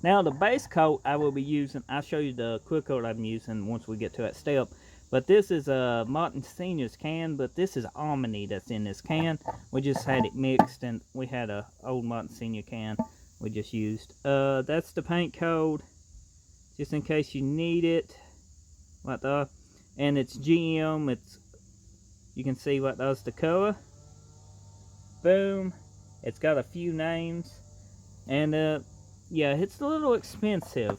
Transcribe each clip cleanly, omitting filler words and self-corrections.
Now the base coat I will be using, I'll show you the quick coat I'm using once we get to that step. But this is a Martin Senior's can, but this is Almany that's in this can. We just had it mixed, and we had a old Martin Senior can we just used. That's the paint code, just in case you need it. And it's GM. You can see what does the color. Boom. It's got a few names, and yeah, it's a little expensive.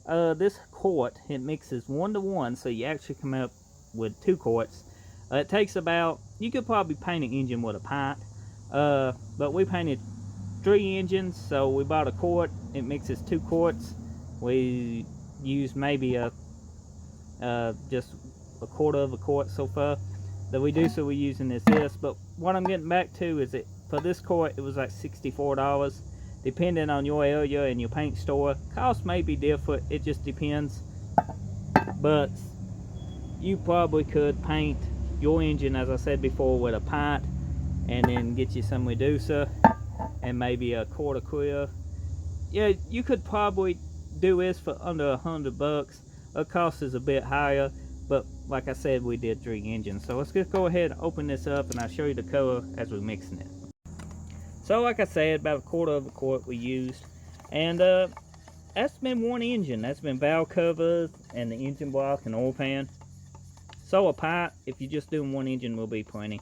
This quart, it mixes 1 to 1, so you actually come up with 2 quarts. It takes about, you could probably paint an engine with a pint, but we painted 3 engines, so we bought a quart. It mixes 2 quarts. We used maybe just a quarter of a quart so far that we do, so we're using this. But what I'm getting back to is that for this quart it was like $64. Depending on your area and your paint store, cost may be different, it just depends. But you probably could paint your engine, as I said before, with a pint, and then get you some reducer and maybe a quarter clear. Yeah, you could probably do this for under $100. The cost is a bit higher, but like I said, we did 3 engines. So let's just go ahead and open this up, and I'll show you the color as we're mixing it. So like I said, about a quarter of a quart we used, and that's been 1 engine. That's been valve covers and the engine block and oil pan. So a pint, if you're just doing 1 engine, will be plenty.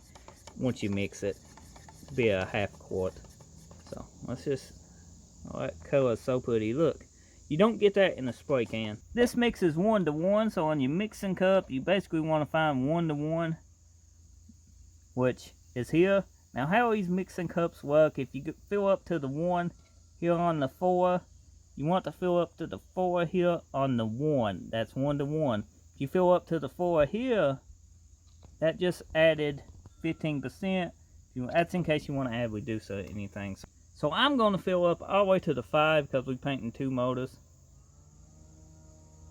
Once you mix it, it'll be a half quart. So let's just, oh, that color is so pretty. Look, you don't get that in a spray can. This mixes 1 to 1, so on your mixing cup, you basically want to find 1 to 1, which is here. Now how these mixing cups work, if you fill up to the 1 here on the 4, you want to fill up to the 4 here on the 1. That's 1 to 1. If you fill up to the 4 here, that just added 15%. That's in case you want to add reducer or anything. So I'm going to fill up all the way to the 5 because we're painting 2 motors.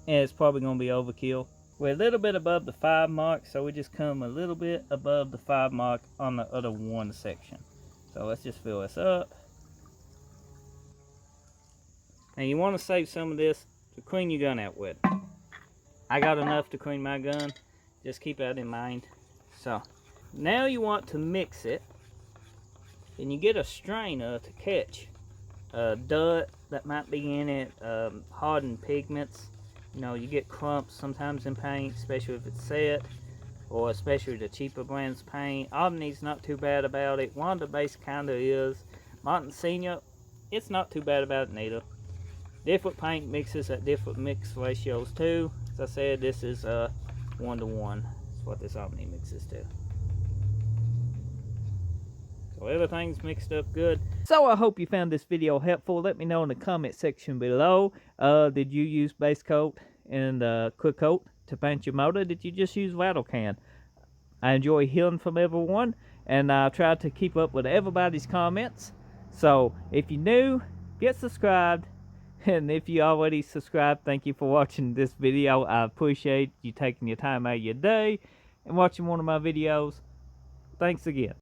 And it's probably going to be overkill. We're a little bit above the 5 mark, so we just come a little bit above the 5 mark on the other 1 section. So let's just fill this up. And you want to save some of this to clean your gun out with. I got enough to clean my gun. Just keep that in mind. So now you want to mix it, and you get a strainer to catch dirt that might be in it, hardened pigments. You know, you get clumps sometimes in paint, especially if it's set, or especially the cheaper brands paint. Almany's not too bad about it. Wanda Base kinda is. Martin Senior, it's not too bad about it neither. Different paint mixes at different mix ratios too. As I said, this is 1 to 1. That's what this Almany mixes to. So everything's mixed up good. So I hope you found this video helpful. Let me know in the comment section below. Did you use base coat and quick coat to paint your motor? Did you just use rattle can? I enjoy hearing from everyone, and I try to keep up with everybody's comments. So if you're new, get subscribed. And if you already subscribed, thank you for watching this video. I appreciate you taking your time out of your day and watching one of my videos. Thanks again.